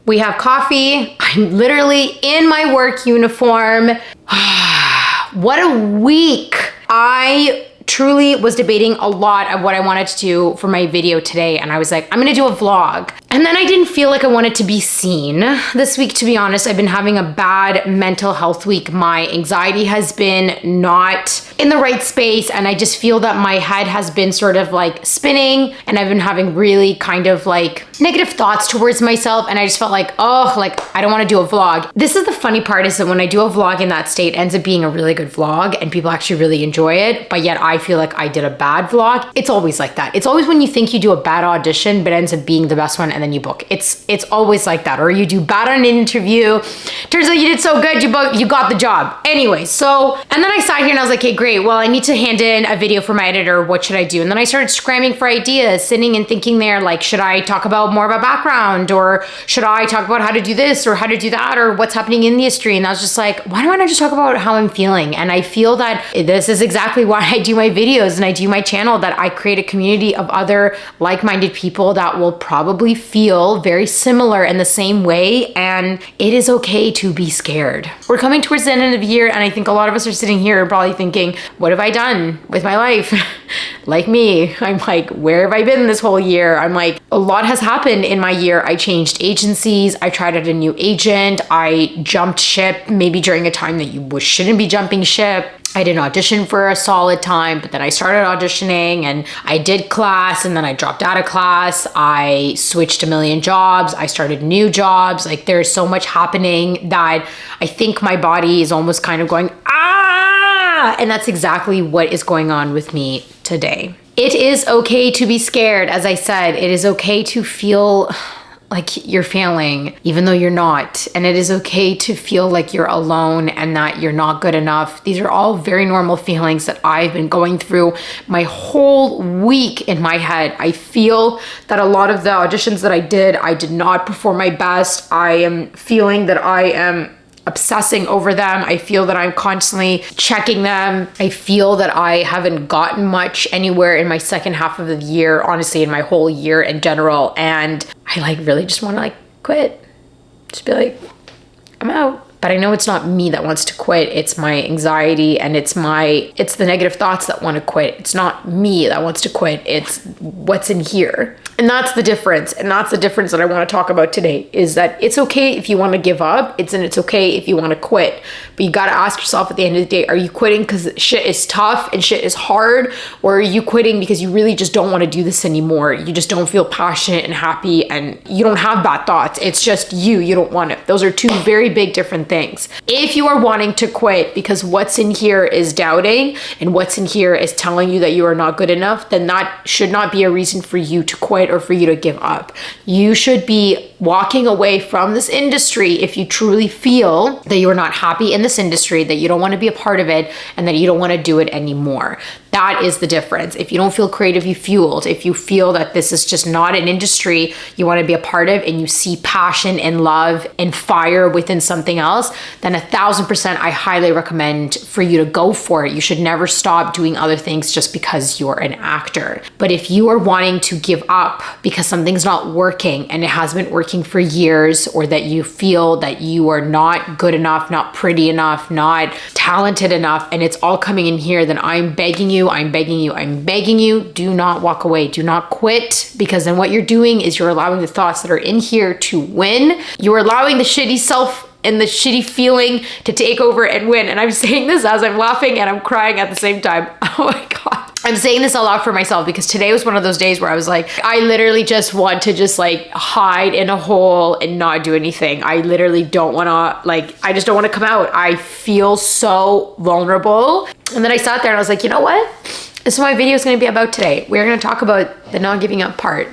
We have coffee. I'm literally in my work uniform. What a week. I truly was debating a lot of what I wanted to do for my video today. And I was like, I'm gonna do a vlog. And then I didn't feel like I wanted to be seen this week, to be honest. I've been having a bad mental health week. My anxiety has been not in the right space. And I just feel that my head has been sort of like spinning. And I've been having really kind of like negative thoughts towards myself. And I just felt like, oh, like I don't want to do a vlog. This is the funny part, is that when I do a vlog in that state, it ends up being a really good vlog and people actually really enjoy it. But yet I feel like I did a bad vlog. It's always like that. It's always when you think you do a bad audition, but it ends up being the best one, and then you book. It's always like that. Or you do bad on an interview, turns out you did so good, you got the job. Anyway, so, and then I sat here and I was like, okay, great. Well, I need to hand in a video for my editor. What should I do? And then I started scrambling for ideas, sitting and thinking there, like, should I talk about more about background, or should I talk about how to do this or how to do that, or what's happening in the industry? And I was just like, why don't I just talk about how I'm feeling? And I feel that this is exactly why I do my videos and I do my channel, that I create a community of other like-minded people that will probably feel very similar in the same way. And it is okay to be scared. We're coming towards the end of the year, and I think a lot of us are sitting here probably thinking, what have I done with my life? Like me, I'm like, where have I been this whole year? I'm like, a lot has happened in my year. I changed agencies. I tried out a new agent. I jumped ship maybe during a time that you shouldn't be jumping ship. I didn't audition for a solid time, but then I started auditioning and I did class, and then I dropped out of class. I switched a million jobs. I started new jobs. Like, there's so much happening that I think my body is almost kind of going, ah! And that's exactly what is going on with me today. It is okay to be scared. As I said, it is okay to feel like you're failing, even though you're not. And it is okay to feel like you're alone and that you're not good enough. These are all very normal feelings that I've been going through my whole week in my head. I feel that a lot of the auditions that I did not perform my best. I am feeling that I am obsessing over them. I feel that I'm constantly checking them. I feel that I haven't gotten much anywhere in my second half of the year, honestly, in my whole year in general. And I like really just want to like quit. Just be like, I'm out. But I know it's not me that wants to quit. It's my anxiety and it's the negative thoughts that want to quit. It's not me that wants to quit. It's what's in here. And that's the difference. And that's the difference that I want to talk about today, is that it's okay if you want to give up. It's okay if you want to quit. But you got to ask yourself at the end of the day, are you quitting because shit is tough and shit is hard? Or are you quitting because you really just don't want to do this anymore? You just don't feel passionate and happy and you don't have bad thoughts. It's just you don't want it. Those are two very big different things. If you are wanting to quit because what's in here is doubting and what's in here is telling you that you are not good enough, then that should not be a reason for you to quit or for you to give up. You should be walking away from this industry if you truly feel that you are not happy in this industry, that you don't want to be a part of it, and that you don't want to do it anymore. That is the difference. If you don't feel creatively fueled, if you feel that this is just not an industry you want to be a part of, and you see passion and love and fire within something else, then 1000% I highly recommend for you to go for it. You should never stop doing other things just because you're an actor. But if you are wanting to give up because something's not working and it has been working for years, or that you feel that you are not good enough, not pretty enough, not talented enough, and it's all coming in here, then I'm begging you, do not walk away. Do not quit, because then what you're doing is you're allowing the thoughts that are in here to win. You're allowing the shitty self and the shitty feeling to take over and win. And I'm saying this as I'm laughing and I'm crying at the same time. Oh my God. I'm saying this a lot for myself because today was one of those days where I was like, I literally just want to just like hide in a hole and not do anything. I literally don't want to I just don't want to come out. I feel so vulnerable. And then I sat there and I was like, you know what? This is what my video is going to be about today. We're going to talk about the not giving up part.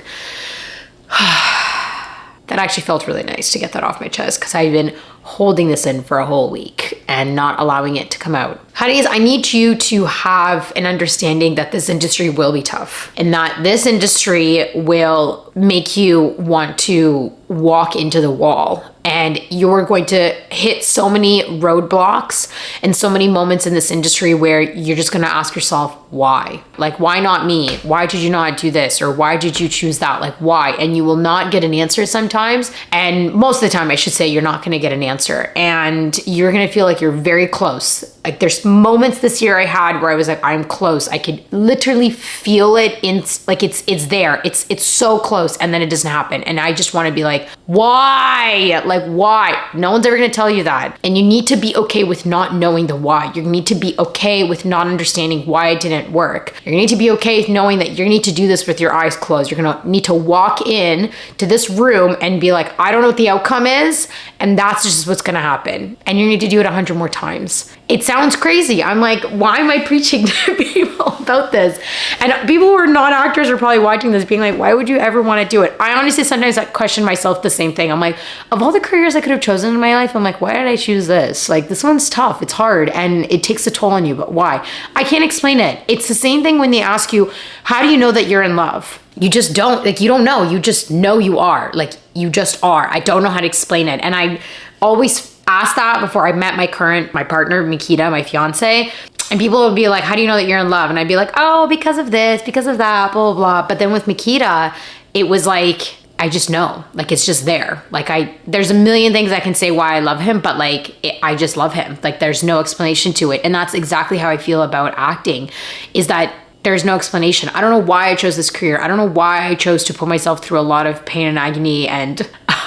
That actually felt really nice to get that off my chest, because I've been holding this in for a whole week and not allowing it to come out. Honey's, I need you to have an understanding that this industry will be tough, and that this industry will make you want to walk into the wall. And and you're going to hit so many roadblocks and so many moments in this industry where you're just going to ask yourself, why? Like, why not me? Why did you not do this? Or why did you choose that? Like, why? And you will not get an answer sometimes. And most of the time, I should say, you're not going to get an answer. And you're going to feel like you're very close. Like, there's moments this year I had where I was like, I'm close. I could literally feel it in, like, it's there. It's so close. And then it doesn't happen. And I just want to be like, why? Like, why? No one's ever going to tell you that. And you need to be okay with not knowing the why. You need to be okay with not understanding why it didn't work. You need to be okay with knowing that you need to do this with your eyes closed. You're going to need to walk in to this room and be like, I don't know what the outcome is. And that's just what's going to happen. And you need to do it 100 more times. It sounds crazy. I'm like, why am I preaching to people about this? And people who are not actors are probably watching this being like, why would you ever want to do it? I honestly sometimes I question myself the same thing. I'm like, of all the careers I could have chosen in my life, I'm like, why did I choose this? Like, this one's tough. It's hard and it takes a toll on you, but why? I can't explain it. It's the same thing when they ask you, how do you know that you're in love? You just don't, like, you don't know. You just know you are. Like, you just are. I don't know how to explain it. And I always asked that before I met my partner, Mikita, my fiance. And people would be like, how do you know that you're in love? And I'd be like, oh, because of this, because of that, blah, blah, blah. But then with Mikita, it was like, I just know, like, it's just there. Like, there's a million things I can say why I love him, but like, I just love him. Like, there's no explanation to it. And that's exactly how I feel about acting, is that there's no explanation. I don't know why I chose this career. I don't know why I chose to put myself through a lot of pain and agony and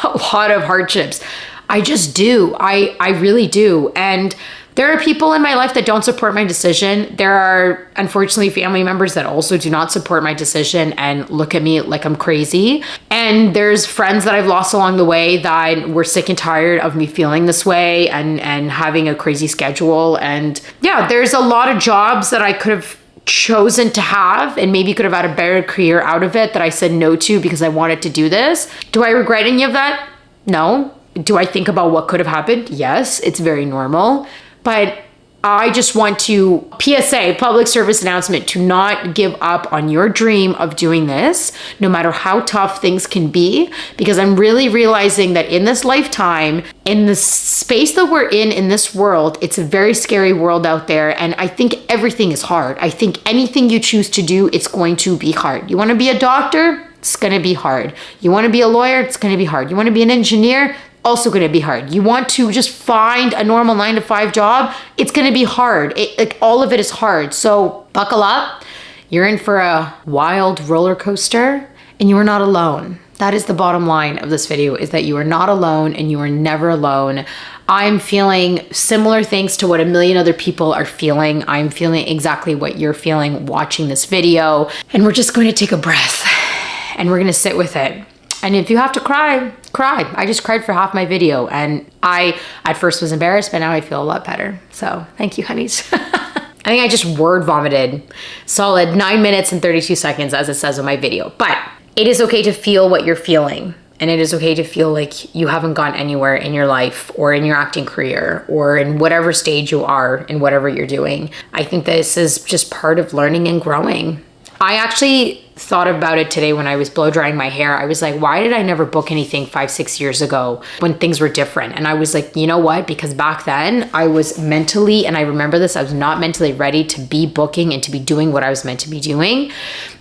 a lot of hardships. I just do. I really do. And there are people in my life that don't support my decision. There are, unfortunately, family members that also do not support my decision and look at me like I'm crazy. And there's friends that I've lost along the way that were sick and tired of me feeling this way and having a crazy schedule. And yeah, there's a lot of jobs that I could have chosen to have and maybe could have had a better career out of it that I said no to because I wanted to do this. Do I regret any of that? No. Do I think about what could have happened? Yes, it's very normal. But I just want to, PSA, public service announcement, to not give up on your dream of doing this, no matter how tough things can be, because I'm really realizing that in this lifetime, in the space that we're in this world, it's a very scary world out there. And I think everything is hard. I think anything you choose to do, it's going to be hard. You want to be a doctor? It's going to be hard. You want to be a lawyer? It's going to be hard. You want to be an engineer? Also going to be hard. You want to just find a normal 9-to-5 job? It's going to be hard. Like, all of it is hard. So buckle up. You're in for a wild roller coaster, and you are not alone. That is the bottom line of this video, is that you are not alone and you are never alone. I'm feeling similar things to what a million other people are feeling. I'm feeling exactly what you're feeling watching this video. And we're just going to take a breath and we're going to sit with it. And if you have to cry, cry. I just cried for half my video, and I at first was embarrassed, but now I feel a lot better. So thank you, honeys. I think I just word vomited solid 9 minutes and 32 seconds, as it says in my video. But it is okay to feel what you're feeling. And it is okay to feel like you haven't gone anywhere in your life or in your acting career or in whatever stage you are in whatever you're doing. I think this is just part of learning and growing. I actually thought about it today when I was blow drying my hair. I was like, why did I never book anything 5-6 years ago when things were different? And I was like, you know what? Because back then I was mentally, and I remember this, I was not mentally ready to be booking and to be doing what I was meant to be doing.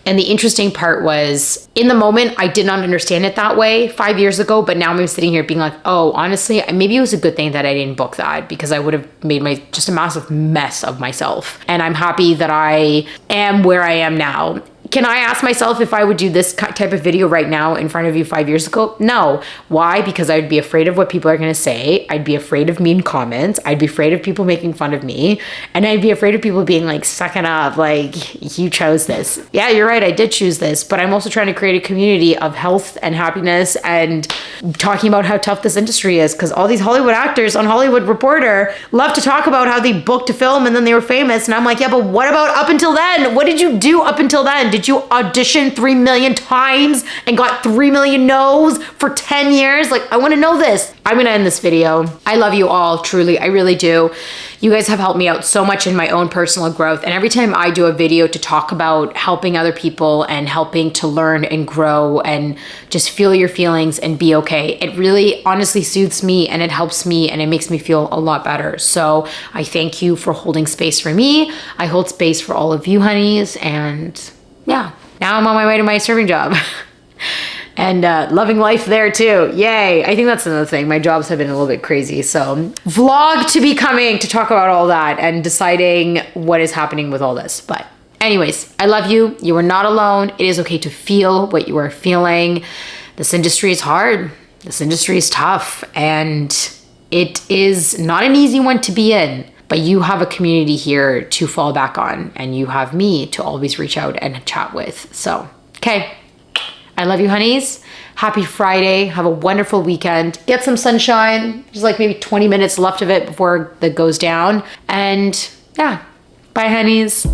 And the interesting part was, in the moment, I did not understand it that way 5 years ago, but now I'm sitting here being like, oh, honestly, maybe it was a good thing that I didn't book that, because I would have made just a massive mess of myself. And I'm happy that I am where I am now. Can I ask myself if I would do this type of video right now in front of you 5 years ago? No. Why? Because I would be afraid of what people are going to say. I'd be afraid of mean comments. I'd be afraid of people making fun of me. And I'd be afraid of people being like, suck it up, like, you chose this. Yeah, you're right, I did choose this. But I'm also trying to create a community of health and happiness and talking about how tough this industry is. Because all these Hollywood actors on Hollywood Reporter love to talk about how they booked a film and then they were famous. And I'm like, yeah, but what about up until then? What did you do up until then? Did you audition 3 million times and got 3 million no's for 10 years? Like, I want to know this. I'm going to end this video. I love you all, truly. I really do. You guys have helped me out so much in my own personal growth. And every time I do a video to talk about helping other people and helping to learn and grow and just feel your feelings and be okay, it really honestly soothes me and it helps me and it makes me feel a lot better. So I thank you for holding space for me. I hold space for all of you, honeys. And yeah, now I'm on my way to my serving job. And loving life there too. Yay. I think that's another thing. My jobs have been a little bit crazy. So vlog to be coming to talk about all that and deciding what is happening with all this. But anyways, I love you. You are not alone. It is okay to feel what you are feeling. This industry is hard. This industry is tough. And it is not an easy one to be in. But you have a community here to fall back on. And you have me to always reach out and chat with. So, okay. I love you, honeys. Happy Friday. Have a wonderful weekend. Get some sunshine. There's like maybe 20 minutes left of it before it goes down. And yeah, bye, honeys.